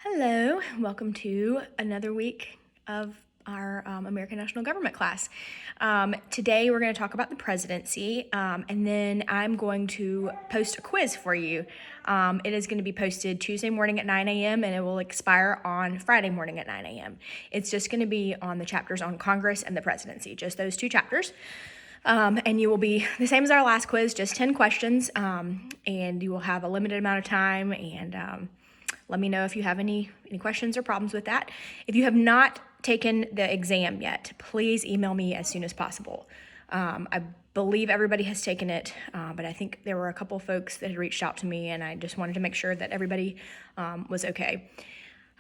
Hello, welcome to another week of our American National Government class. Today we're going to talk about the presidency, and then I'm going to post a quiz for you. It is going to be posted Tuesday morning at 9 a.m. and it will expire on Friday morning at 9 a.m. It's just going to be on the chapters on Congress and the presidency, just those two chapters. And you will be the same as our last quiz, just 10 questions, and you will have a limited amount of time, and let me know if you have any questions or problems with that. If you have not taken the exam yet, please email me as soon as possible. I believe everybody has taken it, but I think there were a couple folks that had reached out to me, and I just wanted to make sure that everybody was okay.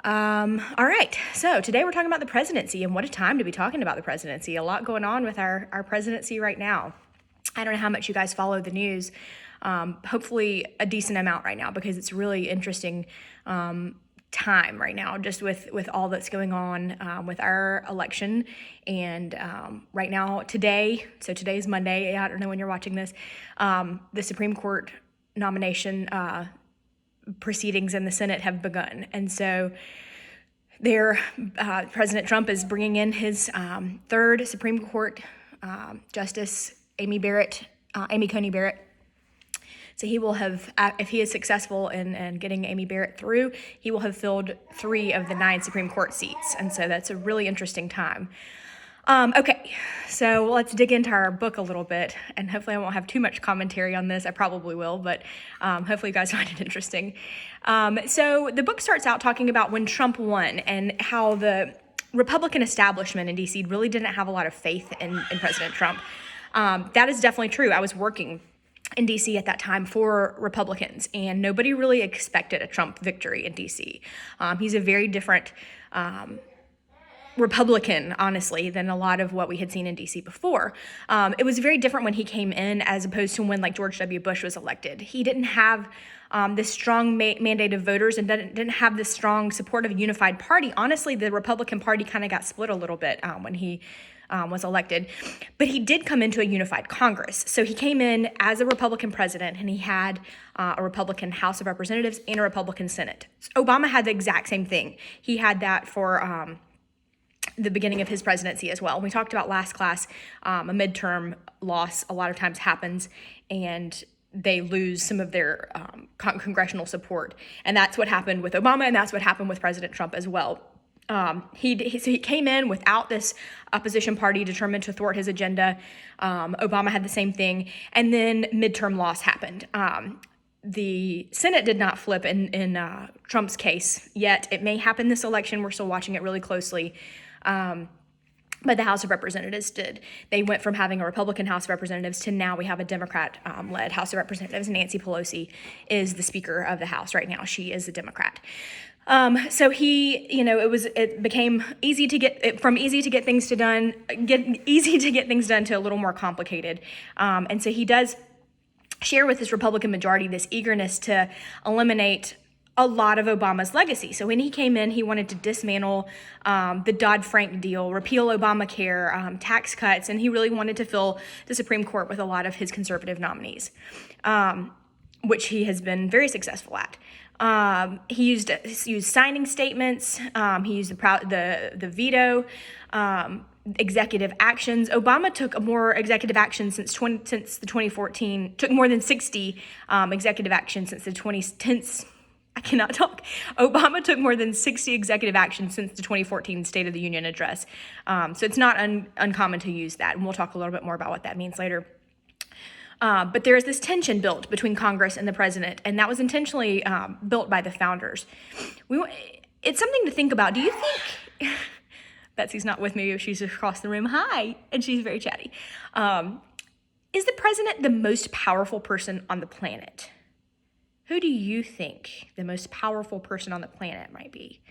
All right, so today we're talking about the presidency, and what a time to be talking about the presidency. A lot going on with our presidency right now. I don't know how much you guys follow the news. Hopefully a decent amount right now, because it's really interesting time right now, just with all that's going on with our election. And right now, today is Monday. I don't know when you're watching this. The Supreme Court nomination proceedings in the Senate have begun. And so President Trump is bringing in his third Supreme Court Justice, Amy Coney Barrett. So he will have, if he is successful in getting Amy Barrett through, he will have filled 3 of the 9 Supreme Court seats. And so that's a really interesting time. Okay, so let's dig into our book a little bit, and hopefully I won't have too much commentary on this. I probably will, but hopefully you guys find it interesting. So the book starts out talking about when Trump won and how the Republican establishment in D.C. really didn't have a lot of faith in President Trump. That is definitely true. I was working in D.C. at that time for Republicans, and nobody really expected a Trump victory in D.C. He's a very different Republican, honestly, than a lot of what we had seen in D.C. before. It was very different when he came in as opposed to when George W. Bush was elected. He didn't have this strong mandate of voters and didn't have this strong support of a unified party. Honestly, the Republican Party kind of got split a little bit when he was elected, but he did come into a unified Congress. So he came in as a Republican president, and he had a Republican House of Representatives and a Republican Senate. Obama had the exact same thing. He had that for the beginning of his presidency as well. We talked about last class, a midterm loss a lot of times happens, and they lose some of their congressional support. And that's what happened with Obama, and that's what happened with President Trump as well. So he came in without this opposition party determined to thwart his agenda. Obama had the same thing, and then midterm loss happened. The Senate did not flip in Trump's case yet. It may happen this election. We're still watching it really closely. But the House of Representatives did. They went from having a Republican House of Representatives to now we have a Democrat-led House of Representatives. Nancy Pelosi is the Speaker of the House right now. She is a Democrat. So it became easy to get things done to a little more complicated. And so he does share with his Republican majority this eagerness to eliminate a lot of Obama's legacy. So when he came in, he wanted to dismantle the Dodd-Frank deal, repeal Obamacare, tax cuts, and he really wanted to fill the Supreme Court with a lot of his conservative nominees, which he has been very successful at. He used signing statements. He used the veto, executive actions. Obama took more executive action since the 2014. Took more than 60 executive actions since the 2010s. I cannot talk. Obama took more than 60 executive actions since the 2014 State of the Union address. So it's not uncommon to use that, and we'll talk a little bit more about what that means later. But there is this tension built between Congress and the president, and that was intentionally built by the founders. It's something to think about. Do you think, Betsy's not with me, she's across the room, hi, and she's very chatty. Is the president the most powerful person on the planet? Who do you think the most powerful person on the planet might be?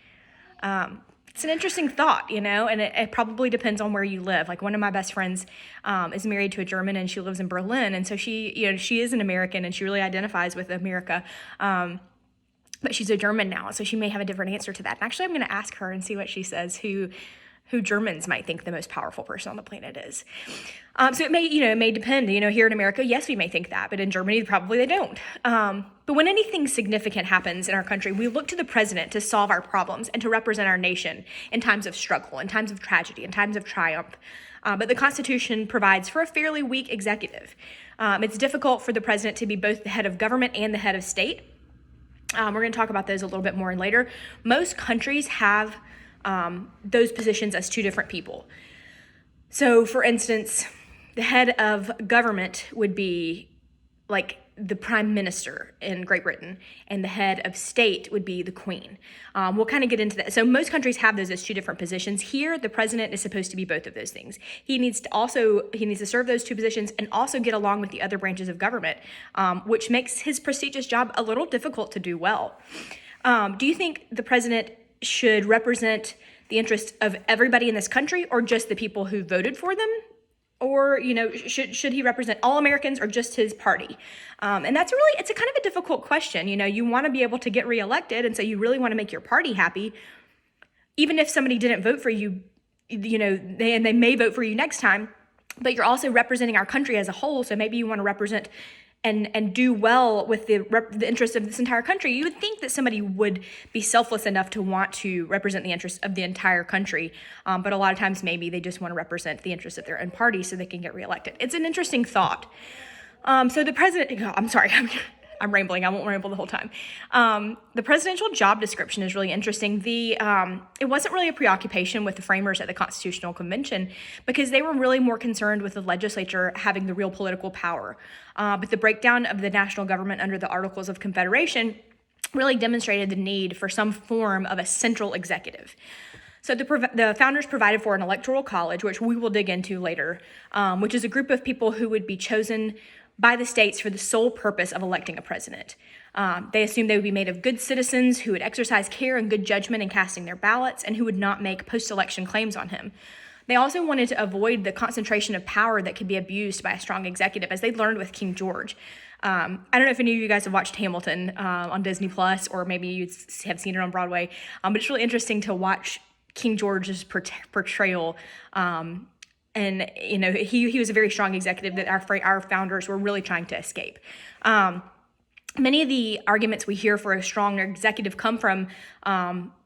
It's an interesting thought, and it probably depends on where you live. One of my best friends is married to a German, and she lives in Berlin, and so she is an American, and she really identifies with America, but she's a German now, so she may have a different answer to that. And actually, I'm going to ask her and see what she says, who who Germans might think the most powerful person on the planet is. So it may depend. Here in America, yes, we may think that, but in Germany, probably they don't. But when anything significant happens in our country, we look to the president to solve our problems and to represent our nation in times of struggle, in times of tragedy, in times of triumph. But the Constitution provides for a fairly weak executive. It's difficult for the president to be both the head of government and the head of state. We're going to talk about those a little bit more later. Most countries have those positions as two different people. So, for instance, the head of government would be like the prime minister in Great Britain, and the head of state would be the queen. We'll kind of get into that. So most countries have those as two different positions. Here, the president is supposed to be both of those things. He needs to serve those two positions and also get along with the other branches of government, which makes his prestigious job a little difficult to do well. Do you think the president should represent the interests of everybody in this country, or just the people who voted for them? Or, should he represent all Americans or just his party? And it's a kind of a difficult question. You want to be able to get reelected, and so you really want to make your party happy. Even if somebody didn't vote for you, they may vote for you next time, but you're also representing our country as a whole, so maybe you want to represent and do well with the interests of this entire country. You would think that somebody would be selfless enough to want to represent the interests of the entire country, but a lot of times maybe they just want to represent the interests of their own party so they can get reelected. It's an interesting thought. So the president, I'm sorry, I'm rambling. I won't ramble the whole time. The presidential job description is really interesting. It wasn't really a preoccupation with the framers at the Constitutional Convention, because they were really more concerned with the legislature having the real political power. But the breakdown of the national government under the Articles of Confederation really demonstrated the need for some form of a central executive. So the founders provided for an electoral college, which we will dig into later, which is a group of people who would be chosen by the states for the sole purpose of electing a president. They assumed they would be made of good citizens who would exercise care and good judgment in casting their ballots and who would not make post-election claims on him. They also wanted to avoid the concentration of power that could be abused by a strong executive, as they learned with King George. I don't know if any of you guys have watched Hamilton on Disney Plus, or maybe you have seen it on Broadway, but it's really interesting to watch King George's portrayal. And he was a very strong executive that our founders were really trying to escape. Many of the arguments we hear for a strong executive come from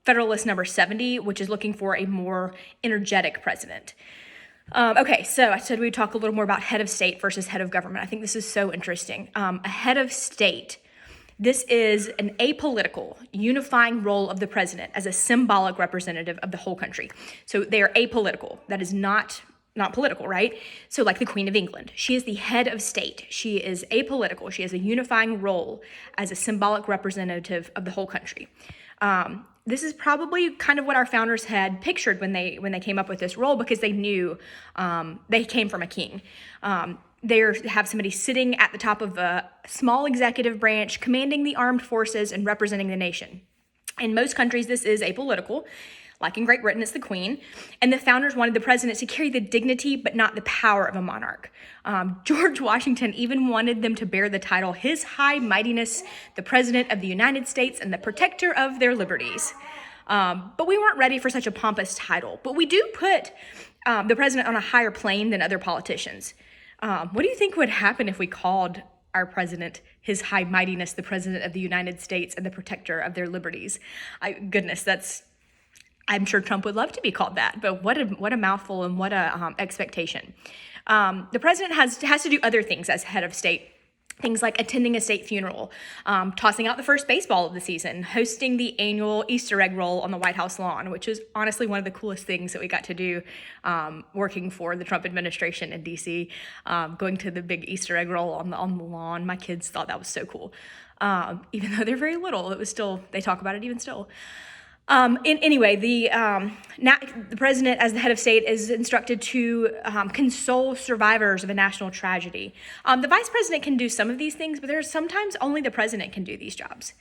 Federalist number 70, which is looking for a more energetic president. Okay, so I said we'd talk a little more about head of state versus head of government. I think this is so interesting. A head of state, this is an apolitical, unifying role of the president as a symbolic representative of the whole country. So they are apolitical. That is not political, right? So like the Queen of England, she is the head of state. She is apolitical. She has a unifying role as a symbolic representative of the whole country. This is probably kind of what our founders had pictured when they came up with this role, because they knew they came from a king. They have somebody sitting at the top of a small executive branch, commanding the armed forces and representing the nation. In most countries, this is apolitical. Like in Great Britain, it's the Queen. And the founders wanted the president to carry the dignity, but not the power of a monarch. George Washington even wanted them to bear the title, His High Mightiness, the President of the United States and the Protector of their Liberties. But we weren't ready for such a pompous title. But we do put the president on a higher plane than other politicians. What do you think would happen if we called our president His High Mightiness, the President of the United States and the Protector of their Liberties? I'm sure Trump would love to be called that, but what a mouthful and what a expectation. The president has to do other things as head of state. Things like attending a state funeral, tossing out the first baseball of the season, hosting the annual Easter egg roll on the White House lawn, which is honestly one of the coolest things that we got to do working for the Trump administration in D.C., going to the big Easter egg roll on the lawn. My kids thought that was so cool. Even though they're very little, they talk about it even still. Anyway, the president, as the head of state, is instructed to console survivors of a national tragedy. The vice president can do some of these things, but there's sometimes only the president can do these jobs.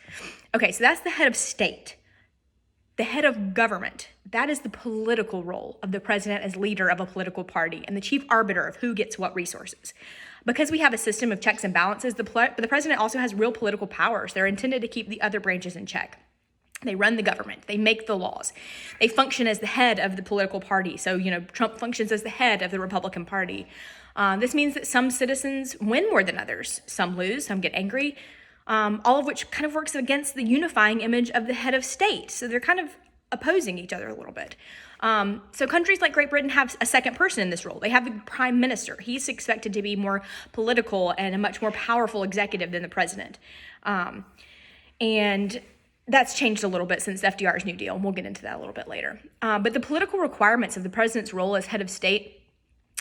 Okay, so that's the head of state. The head of government, that is the political role of the president as leader of a political party and the chief arbiter of who gets what resources. Because we have a system of checks and balances, the president also has real political powers. They're intended to keep the other branches in check. They run the government. They make the laws. They function as the head of the political party. So, Trump functions as the head of the Republican Party. This means that some citizens win more than others. Some lose, some get angry, all of which kind of works against the unifying image of the head of state. So they're kind of opposing each other a little bit. So countries like Great Britain have a second person in this role. They have the prime minister. He's expected to be more political and a much more powerful executive than the president. And that's changed a little bit since FDR's New Deal, and we'll get into that a little bit later. But the political requirements of the president's role as head of state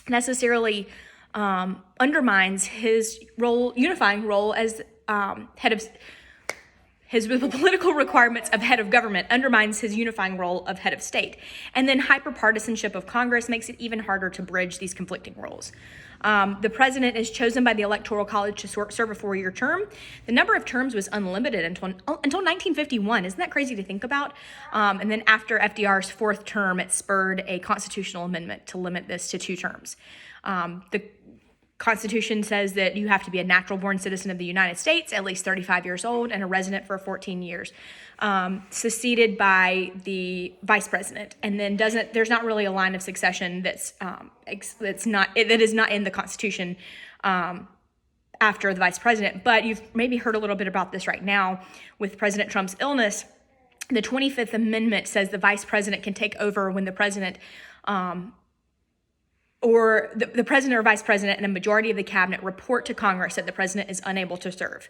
necessarily undermines his unifying role as head of the political requirements of head of government undermines his unifying role of head of state. And then hyperpartisanship of Congress makes it even harder to bridge these conflicting roles. The president is chosen by the Electoral College to serve a 4-year term. The number of terms was unlimited until 1951. Isn't that crazy to think about? And then after FDR's 4th term, it spurred a constitutional amendment to limit this to 2 terms. The Constitution says that you have to be a natural-born citizen of the United States, at least 35 years old, and a resident for 14 years, succeeded by the vice president. And then there's not really a line of succession that is not in the Constitution after the vice president. But you've maybe heard a little bit about this right now with President Trump's illness. The 25th Amendment says the vice president can take over when the president or the president or vice president and a majority of the cabinet report to Congress that the president is unable to serve.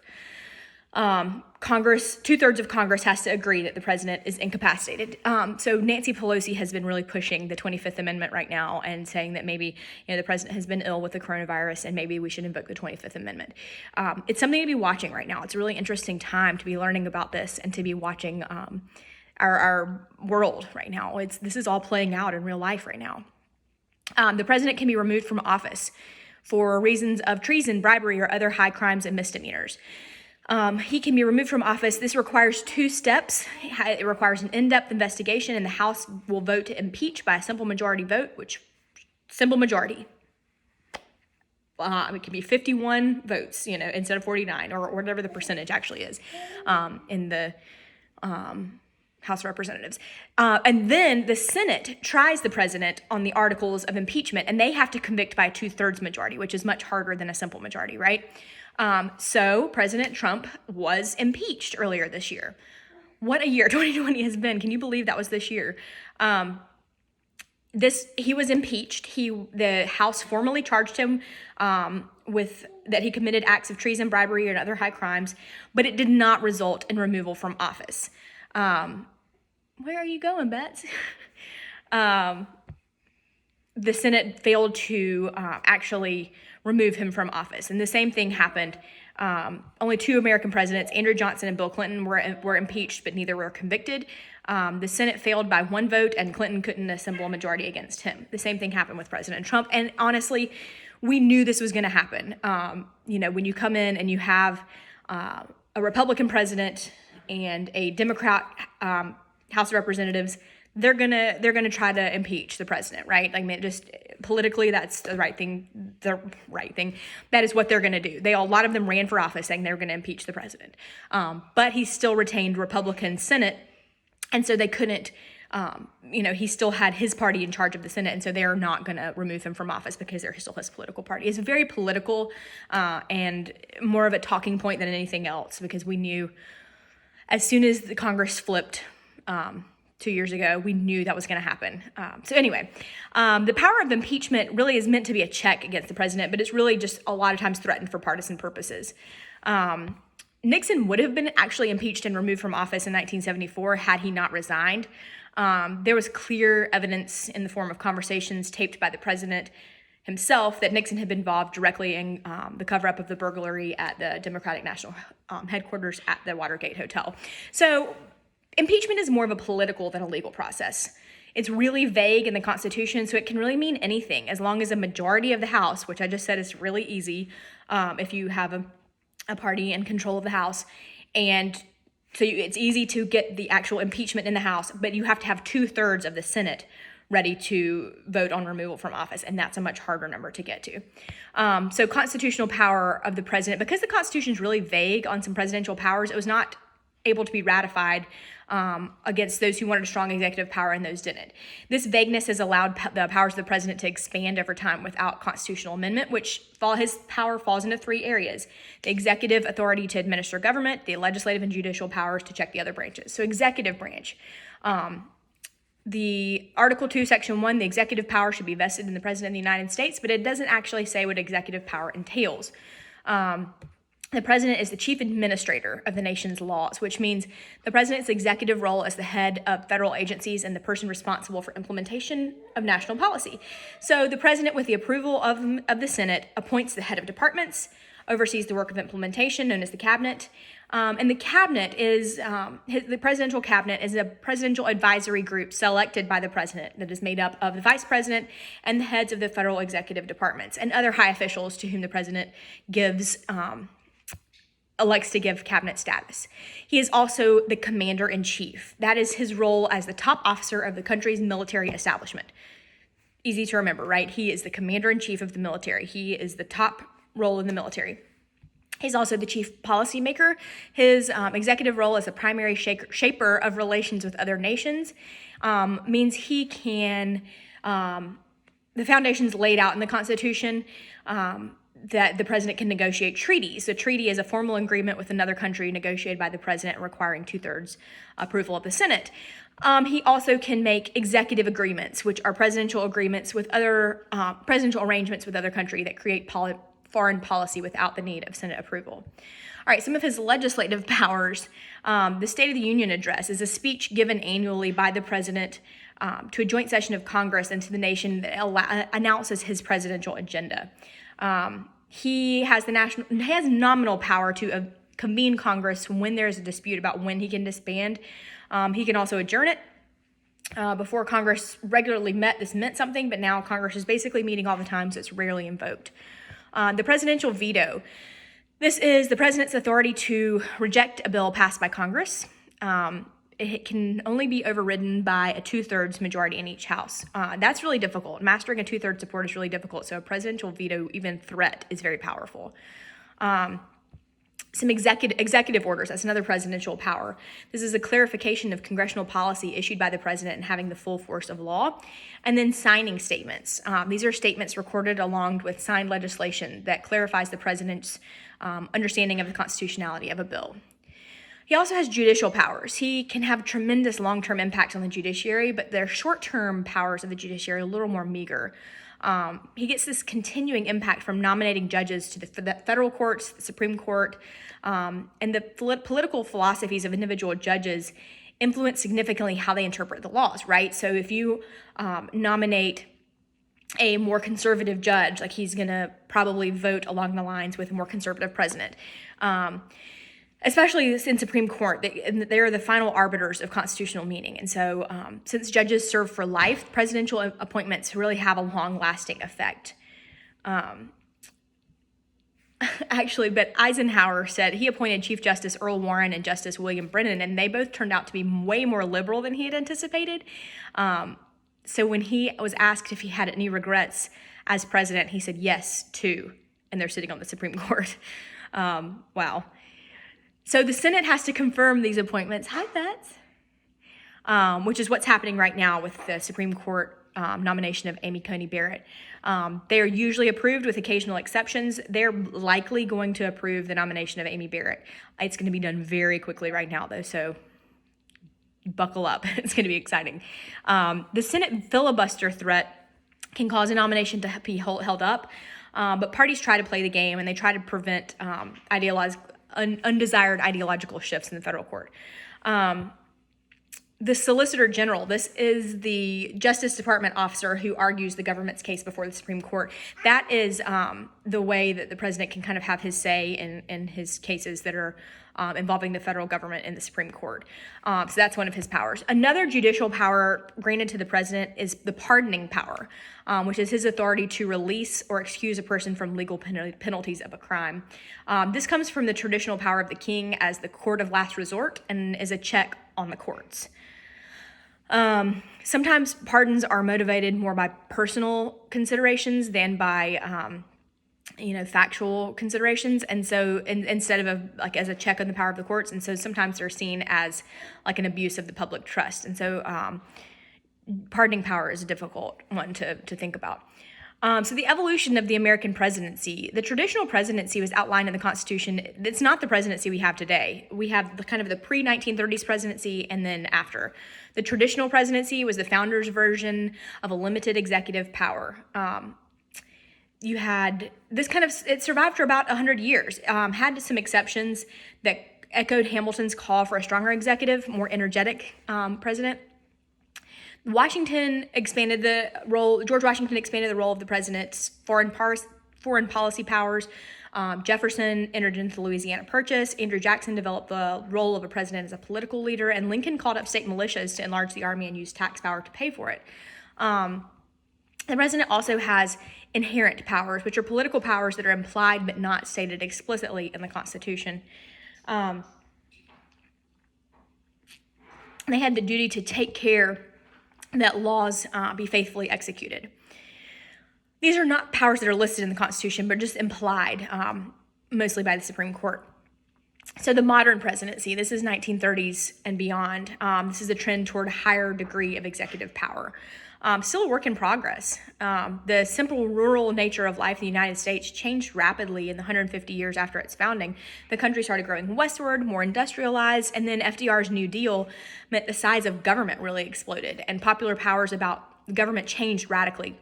Congress, 2/3 of Congress has to agree that the president is incapacitated. So Nancy Pelosi has been really pushing the 25th Amendment right now and saying that maybe the president has been ill with the coronavirus and maybe we should invoke the 25th Amendment. It's something to be watching right now. It's a really interesting time to be learning about this and to be watching our world right now. This is all playing out in real life right now. The president can be removed from office for reasons of treason, bribery, or other high crimes and misdemeanors. He can be removed from office. This requires 2 steps. It requires an in-depth investigation, and the House will vote to impeach by a simple majority vote, simple majority. It can be 51 votes, instead of 49, or whatever the percentage actually is in the House of Representatives. And then the Senate tries the president on the articles of impeachment, and they have to convict by a 2/3 majority, which is much harder than a simple majority, right? So President Trump was impeached earlier this year. What a year 2020 has been. Can you believe that was this year? He was impeached. The House formally charged him with that he committed acts of treason, bribery, and other high crimes, but it did not result in removal from office. Where are you going, Bets? The Senate failed to actually remove him from office. And the same thing happened. Only 2 American presidents, Andrew Johnson and Bill Clinton, were impeached, but neither were convicted. The Senate failed by 1 vote, and Clinton couldn't assemble a majority against him. The same thing happened with President Trump. And honestly, we knew this was going to happen. When you come in and you have a Republican president and a Democrat House of Representatives, they're gonna try to impeach the president, right? Just politically, that's the right thing. That is what they're gonna do. A lot of them ran for office saying they were gonna impeach the president, but he still retained Republican Senate, and so they couldn't. He still had his party in charge of the Senate, and so they are not going to remove him from office because they're still his political party. It's very political and more of a talking point than anything else, because we knew as soon as the Congress flipped 2 years ago, we knew that was going to happen. So anyway, the power of impeachment really is meant to be a check against the president, but it's really just a lot of times threatened for partisan purposes. Nixon would have been actually impeached and removed from office in 1974 had he not resigned. There was clear evidence in the form of conversations taped by the president himself that Nixon had been involved directly in the cover-up of the burglary at the Democratic National headquarters at the Watergate Hotel. So impeachment is more of a political than a legal process. It's really vague in the Constitution, so it can really mean anything as long as a majority of the House, which I just said is really easy if you have a party in control of the House, and so it's easy to get the actual impeachment in the House, but you have to have 2/3 of the Senate ready to vote on removal from office, and that's a much harder number to get to. So constitutional power of the president, because the Constitution is really vague on some presidential powers, it was not able to be ratified against those who wanted a strong executive power and those didn't. This vagueness has allowed the powers of the president to expand over time without constitutional amendment, which his power falls into three areas: the executive authority to administer government, the legislative and judicial powers to check the other branches. So executive branch. The Article 2, Section 1, the executive power should be vested in the President of the United States, but it doesn't actually say what executive power entails. The president is the chief administrator of the nation's laws, which means the president's executive role as the head of federal agencies and the person responsible for implementation of national policy. So the president, with the approval of the Senate, appoints the head of departments, oversees the work of implementation, known as the cabinet. And the cabinet is, the presidential cabinet is a presidential advisory group selected by the president that is made up of the vice president and the heads of the federal executive departments and other high officials to whom the president elects to give cabinet status. He is also the commander-in-chief. That is his role as the top officer of the country's military establishment. Easy to remember, right? He is the commander-in-chief of the military. He is the top role in the military. He's also the chief policymaker. His executive role as the primary shaper of relations with other nations means he can, the foundations laid out in the Constitution, that the president can negotiate treaties. A treaty is a formal agreement with another country negotiated by the president requiring 2/3 approval of the Senate. He also can make executive agreements, which are presidential agreements with other, presidential arrangements with other countries that create foreign policy without the need of Senate approval. All right, some of his legislative powers. The State of the Union Address is a speech given annually by the president to a joint session of Congress and to the nation that announces his presidential agenda. He has nominal power to convene Congress when there's a dispute about when he can disband. He can also adjourn it. Before Congress regularly met, this meant something, but now Congress is basically meeting all the time, so it's rarely invoked. The presidential veto. This is the president's authority to reject a bill passed by Congress. It can only be overridden by a 2/3 majority in each house. That's really difficult. Mastering a 2/3 support is really difficult, so a presidential veto, even threat, is very powerful. Some executive orders, that's another presidential power. This is a clarification of congressional policy issued by the president and having the full force of law. And then signing statements. These are statements recorded along with signed legislation that clarifies the president's understanding of the constitutionality of a bill. He also has judicial powers. He can have tremendous long-term impact on the judiciary, but their short-term powers of the judiciary are a little more meager. He gets this continuing impact from nominating judges to the federal courts, the Supreme Court, and the political philosophies of individual judges influence significantly how they interpret the laws, right? So if you nominate a more conservative judge, like he's going to probably vote along the lines with a more conservative president. Especially in Supreme Court, they're the final arbiters of constitutional meaning. And so since judges serve for life, presidential appointments really have a long-lasting effect. Actually, but Eisenhower said he appointed Chief Justice Earl Warren and Justice William Brennan, and they both turned out to be way more liberal than he had anticipated. So when he was asked if he had any regrets as president, he said yes, 2, and they're sitting on the Supreme Court. Wow. So the Senate has to confirm these appointments. Hi, Beth. Which is what's happening right now with the Supreme Court nomination of Amy Coney Barrett. They are usually approved with occasional exceptions. They're likely going to approve the nomination of Amy Barrett. It's going to be done very quickly right now, though, so buckle up. It's going to be exciting. The Senate filibuster threat can cause a nomination to be held up, but parties try to play the game, and they try to prevent undesired ideological shifts in the federal court. The Solicitor General, this is the Justice Department officer who argues the government's case before the Supreme Court. That is the way that the president can kind of have his say in his cases that are involving the federal government in the Supreme Court. So that's one of his powers. Another judicial power granted to the president is the pardoning power, which is his authority to release or excuse a person from legal penalties of a crime. This comes from the traditional power of the king as the court of last resort and is a check on the courts. Sometimes pardons are motivated more by personal considerations than by factual considerations. And so instead of as a check on the power of the courts. And so sometimes they're seen as like an abuse of the public trust. And so pardoning power is a difficult one to think about. So the evolution of the American presidency, the traditional presidency was outlined in the Constitution. It's not the presidency we have today. We have the kind of the pre-1930s presidency and then after. The traditional presidency was the founder's version of a limited executive power. You had this it survived for about 100 years, had some exceptions that echoed Hamilton's call for a stronger executive, more energetic president. George Washington expanded the role of the president's foreign policy powers. Jefferson entered into the Louisiana Purchase. Andrew Jackson developed the role of a president as a political leader, and Lincoln called up state militias to enlarge the army and use tax power to pay for it. The president also has inherent powers, which are political powers that are implied but not stated explicitly in the Constitution. They had the duty to take care that laws be faithfully executed. These are not powers that are listed in the Constitution, but just implied, mostly by the Supreme Court. So the modern presidency, this is 1930s and beyond. This is a trend toward a higher degree of executive power. Still a work in progress. The simple rural nature of life in the United States changed rapidly in the 150 years after its founding. The country started growing westward, more industrialized, and then FDR's New Deal meant the size of government really exploded, and popular powers about government changed radically.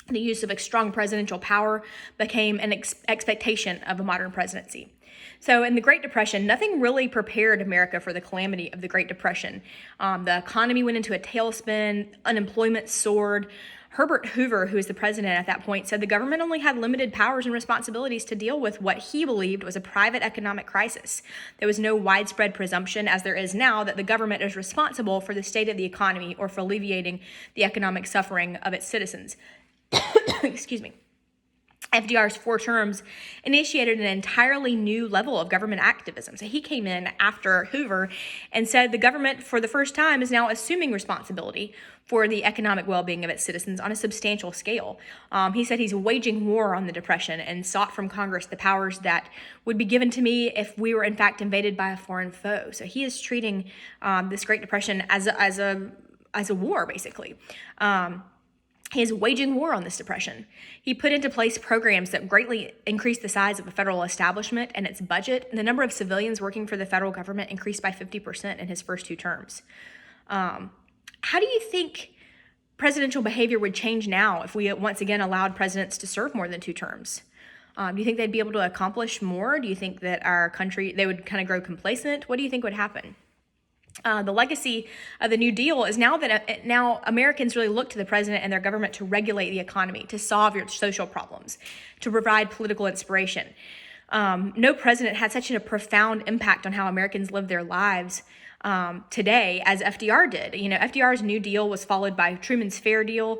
The use of a strong presidential power became an expectation of a modern presidency. So in the Great Depression, nothing really prepared America for the calamity of the Great Depression. The economy went into a tailspin, unemployment soared. Herbert Hoover, who was the president at that point, said the government only had limited powers and responsibilities to deal with what he believed was a private economic crisis. There was no widespread presumption, as there is now, that the government is responsible for the state of the economy or for alleviating the economic suffering of its citizens. Excuse me. FDR's 4 terms initiated an entirely new level of government activism. So he came in after Hoover and said the government, for the first time, is now assuming responsibility for the economic well-being of its citizens on a substantial scale. He said he's waging war on the Depression and sought from Congress the powers that would be given to me if we were in fact invaded by a foreign foe. So he is treating this Great Depression as a war, basically. He is waging war on this depression. He put into place programs that greatly increased the size of the federal establishment and its budget, and the number of civilians working for the federal government increased by 50% in his first 2 terms. How do you think presidential behavior would change now if we once again allowed presidents to serve more than 2 terms? Do you think they'd be able to accomplish more? Do you think that our country, they would kind of grow complacent? What do you think would happen? The legacy of the New Deal is now that now Americans really look to the president and their government to regulate the economy, to solve your social problems, to provide political inspiration. No president had such a profound impact on how Americans live their lives today as FDR did. FDR's New Deal was followed by Truman's Fair Deal,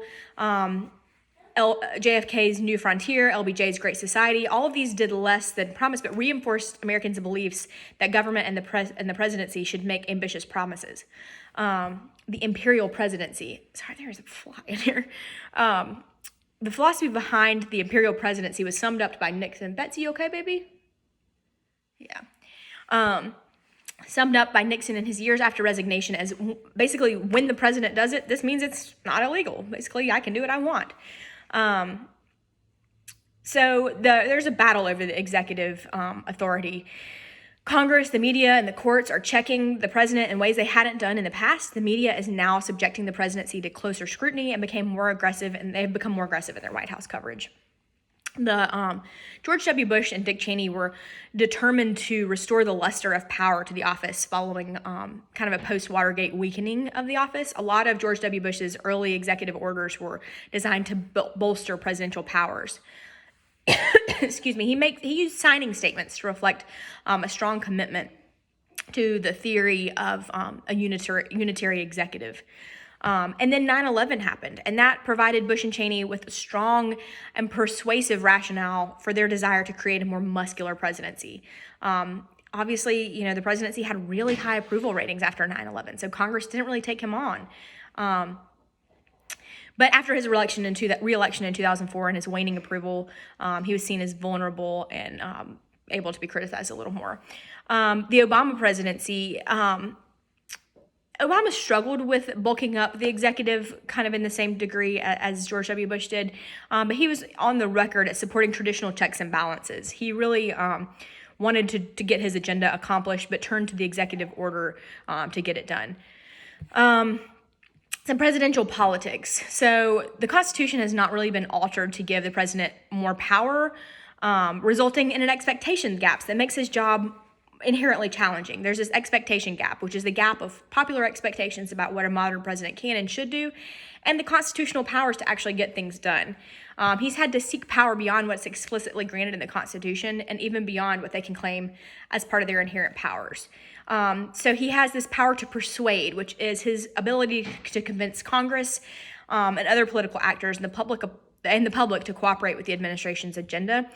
JFK's New Frontier, LBJ's Great Society. All of these did less than promise, but reinforced Americans' beliefs that government and the presidency should make ambitious promises. The imperial presidency. Sorry, there's a fly in here. The philosophy behind the imperial presidency was summed up by Nixon. Betsy, you okay, baby? Yeah. Summed up by Nixon in his years after resignation as basically, when the president does it, this means it's not illegal. Basically, I can do what I want. So there's a battle over the executive authority. Congress, the media, and the courts are checking the president in ways they hadn't done in the past. The media is now subjecting the presidency to closer scrutiny and they've become more aggressive in their White House coverage. George W. Bush and Dick Cheney were determined to restore the luster of power to the office following kind of a post-Watergate weakening of the office. A lot of George W. Bush's early executive orders were designed to bolster presidential powers. Excuse me. He used signing statements to reflect a strong commitment to the theory of a unitary executive. And then 9/11 happened, and that provided Bush and Cheney with a strong and persuasive rationale for their desire to create a more muscular presidency. Obviously, the presidency had really high approval ratings after 9/11, so Congress didn't really take him on. But after his reelection in 2004 and his waning approval, he was seen as vulnerable and able to be criticized a little more. The Obama presidency, Obama struggled with bulking up the executive kind of in the same degree as George W. Bush did, but he was on the record as supporting traditional checks and balances. He really wanted to get his agenda accomplished, but turned to the executive order to get it done. Some presidential politics. So the Constitution has not really been altered to give the president more power, resulting in an expectation gap that makes his job inherently challenging. There's this expectation gap, which is the gap of popular expectations about what a modern president can and should do, and the constitutional powers to actually get things done. He's had to seek power beyond what's explicitly granted in the Constitution and even beyond what they can claim as part of their inherent powers. So he has this power to persuade, which is his ability to convince Congress and other political actors and the public to cooperate with the administration's agenda.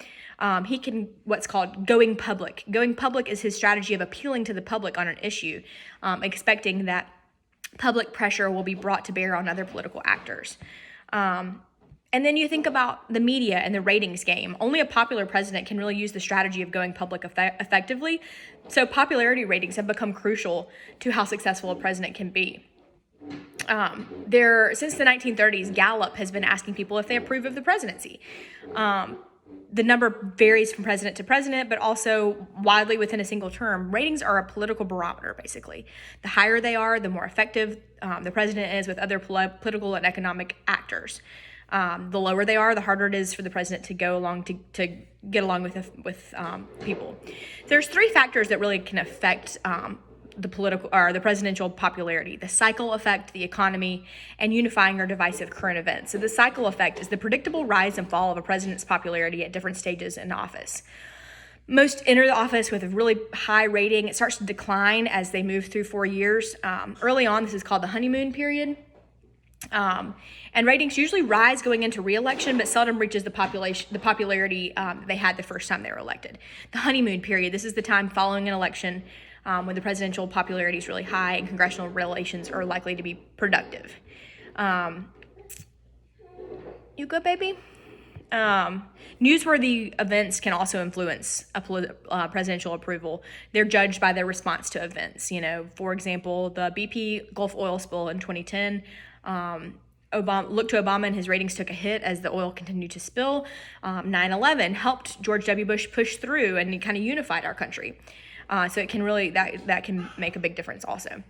He can what's called going public. Going public is his strategy of appealing to the public on an issue, expecting that public pressure will be brought to bear on other political actors. And then you think about the media and the ratings game. Only a popular president can really use the strategy of going public effectively. So popularity ratings have become crucial to how successful a president can be. Since the 1930s, Gallup has been asking people if they approve of the presidency. The number varies from president to president, but also widely within a single term. Ratings are a political barometer, basically. The higher they are, the more effective the president is with other political and economic actors. The lower they are, the harder it is for the president to go along to get along with people. There's three factors that really can affect the presidential popularity: the cycle effect, the economy, and unifying or divisive current events. So the cycle effect is the predictable rise and fall of a president's popularity at different stages in office. Most enter the office with a really high rating. It starts to decline as they move through 4 years. Early on, this is called the honeymoon period. And ratings usually rise going into re-election, but seldom reaches the popularity they had the first time they were elected. The honeymoon period, this is the time following an election when the presidential popularity is really high and congressional relations are likely to be productive. You good, baby? Newsworthy events can also influence a presidential approval. They're judged by their response to events. For example, the BP Gulf oil spill in 2010. Looked to Obama and his ratings took a hit as the oil continued to spill. 9/11 helped George W. Bush push through and it kind of unified our country. So it can really, that can make a big difference also.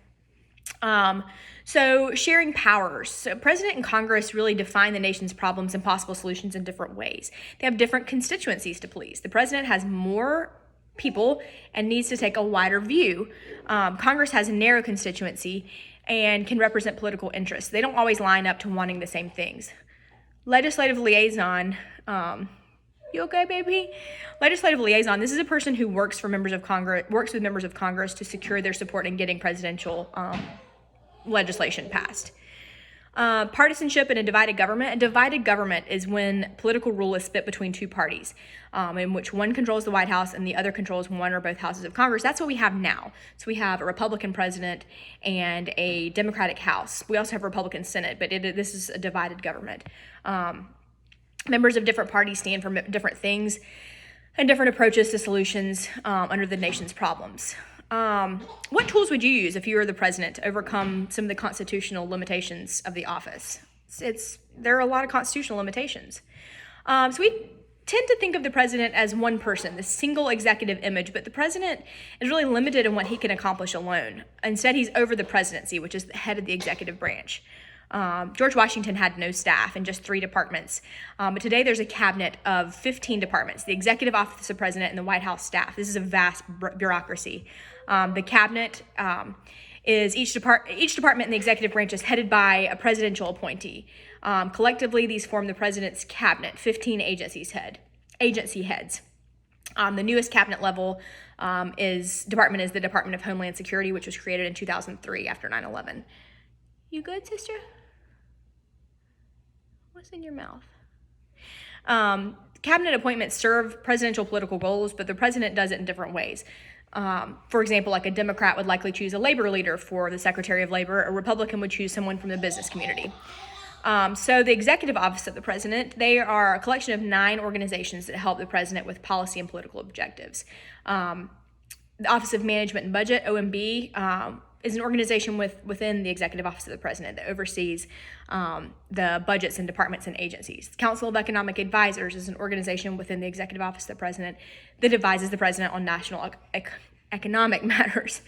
So sharing powers. So President and Congress really define the nation's problems and possible solutions in different ways. They have different constituencies to please. The president has more people and needs to take a wider view. Congress has a narrow constituency and can represent political interests. They don't always line up to wanting the same things. Legislative liaison, you okay, baby? Legislative liaison, this is a person who works with members of Congress to secure their support in getting presidential legislation passed. Partisanship in a divided government. A divided government is when political rule is split between two parties, in which one controls the White House and the other controls one or both houses of Congress. That's what we have now. So we have a Republican president and a Democratic House. We also have a Republican Senate, but this is a divided government. Members of different parties stand for different things and different approaches to solutions under the nation's problems. What tools would you use if you were the president to overcome some of the constitutional limitations of the office? There are a lot of constitutional limitations. So we tend to think of the president as one person, this single executive image, but the president is really limited in what he can accomplish alone. Instead, he's over the presidency, which is the head of the executive branch. George Washington had no staff and just 3 departments. But today there's a cabinet of 15 departments: the executive office of president and the White House staff. This is a vast bureaucracy. The cabinet is each department in the executive branch is headed by a presidential appointee. Collectively, these form the president's cabinet, 15 agency heads. The newest cabinet level is the Department of Homeland Security, which was created in 2003 after 9/11. You good, sister? What's in your mouth? Cabinet appointments serve presidential political goals, but the president does it in different ways. For example, like a Democrat would likely choose a labor leader for the Secretary of Labor. A Republican would choose someone from the business community. So the executive office of the president, they are a collection of 9 organizations that help the president with policy and political objectives. The Office of Management and Budget, OMB, is an organization within the executive office of the president that oversees the budgets and departments and agencies. The Council of Economic Advisors is an organization within the executive office of the president that advises the president on national economic matters.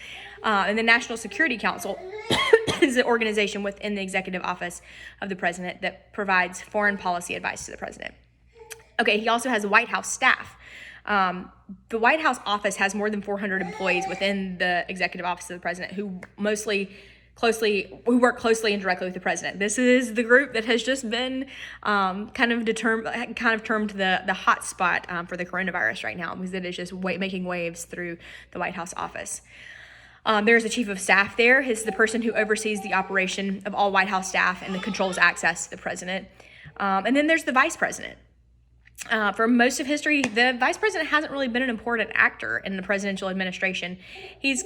And the National Security Council is an organization within the executive office of the president that provides foreign policy advice to the president. Okay, he also has a White House staff. The White House office has more than 400 employees within the executive office of the president who work closely and directly with the president. This is the group that has just been kind of termed the hot spot for the coronavirus right now, because it is just making waves through the White House office. There's a chief of staff there. He's the person who oversees the operation of all White House staff and controls access to the president. And then there's the vice president. For most of history, the vice president hasn't really been an important actor in the presidential administration. He's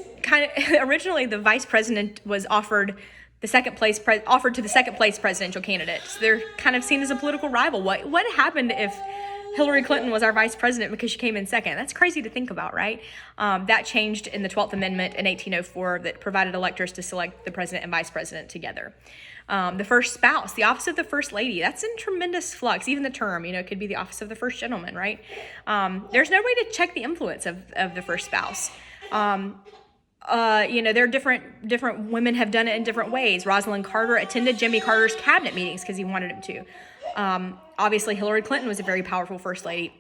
originally the vice president was offered to the second place presidential candidate. So they're kind of seen as a political rival. What happened if Hillary Clinton was our vice president because she came in second? That's crazy to think about, right? That changed in the 12th Amendment in 1804 that provided electors to select the president and vice president together. The first spouse, the office of the first lady, that's in tremendous flux. Even the term, it could be the office of the first gentleman, right? There's no way to check the influence of the first spouse. There are different women have done it in different ways. Rosalind Carter attended Jimmy Carter's cabinet meetings because he wanted him to. Obviously, Hillary Clinton was a very powerful first lady.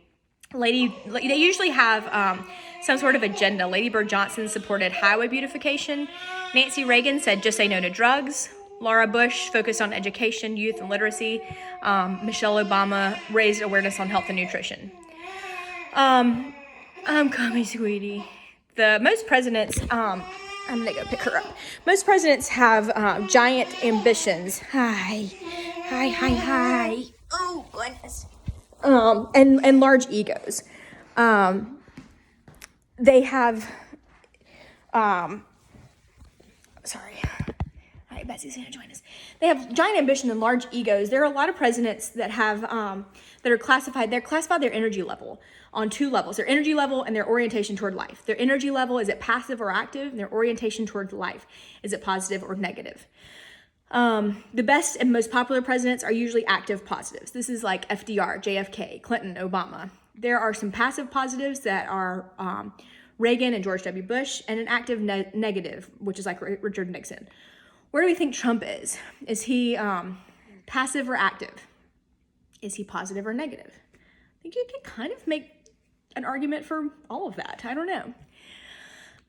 They usually have some sort of agenda. Lady Bird Johnson supported highway beautification. Nancy Reagan said, "Just say no to drugs." Laura Bush focused on education, youth, and literacy. Michelle Obama raised awareness on health and nutrition. I'm coming, sweetie. Most presidents, I'm gonna go pick her up. Most presidents have giant ambitions. Hi. Oh, goodness. And large egos. They have, sorry. All right, Betsy's gonna join us. They have giant ambition and large egos. There are a lot of presidents that have, that are classified, their energy level on 2 levels, their energy level and their orientation toward life. Their energy level, is it passive or active? And their orientation toward life, is it positive or negative? The best and most popular presidents are usually active positives. This is like FDR, JFK, Clinton, Obama. There are some passive positives that are Reagan and George W. Bush, and an active negative, which is like Richard Nixon. Where do we think Trump is? Is he passive or active? Is he positive or negative? I think you can kind of make an argument for all of that. I don't know.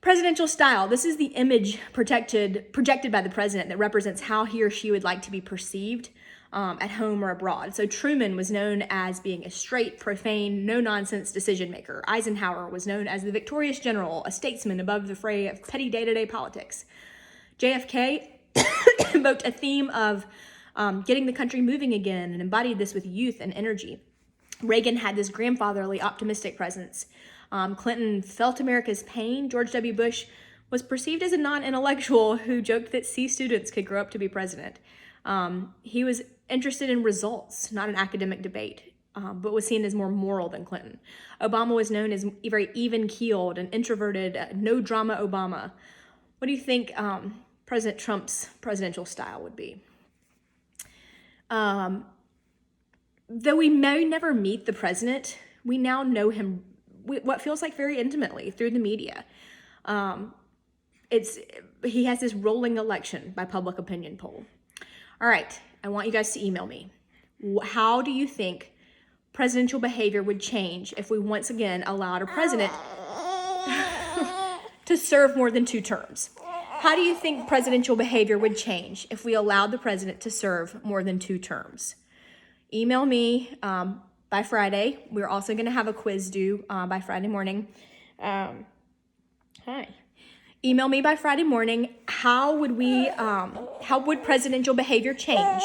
Presidential style. This is the image projected by the president that represents how he or she would like to be perceived at home or abroad. So Truman was known as being a straight, profane, no-nonsense decision maker. Eisenhower was known as the victorious general, a statesman above the fray of petty day-to-day politics. JFK evoked a theme of getting the country moving again and embodied this with youth and energy. Reagan had this grandfatherly, optimistic presence. Clinton felt America's pain. George W. Bush was perceived as a non-intellectual who joked that C students could grow up to be president. He was interested in results, not an academic debate, but was seen as more moral than Clinton. Obama was known as very even-keeled and introverted, no-drama Obama. What do you think President Trump's presidential style would be? Though we may never meet the president, we now know him what feels like very intimately through the media. He has this rolling election by public opinion poll. All right, I want you guys to email me. How do you think presidential behavior would change if we once again allowed a president to serve more than 2 terms? How do you think presidential behavior would change if we allowed the president to serve more than 2 terms? Email me by Friday. We're also going to have a quiz due by Friday morning. Email me by Friday morning. How would presidential behavior change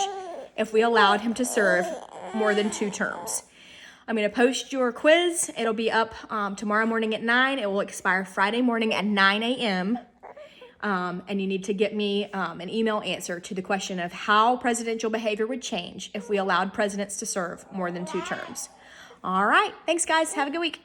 if we allowed him to serve more than 2 terms? I'm going to post your quiz. It'll be up tomorrow morning at 9. It will expire Friday morning at 9 a.m. and you need to get me an email answer to the question of how presidential behavior would change if we allowed presidents to serve more than 2 terms. All right. Thanks, guys. Have a good week.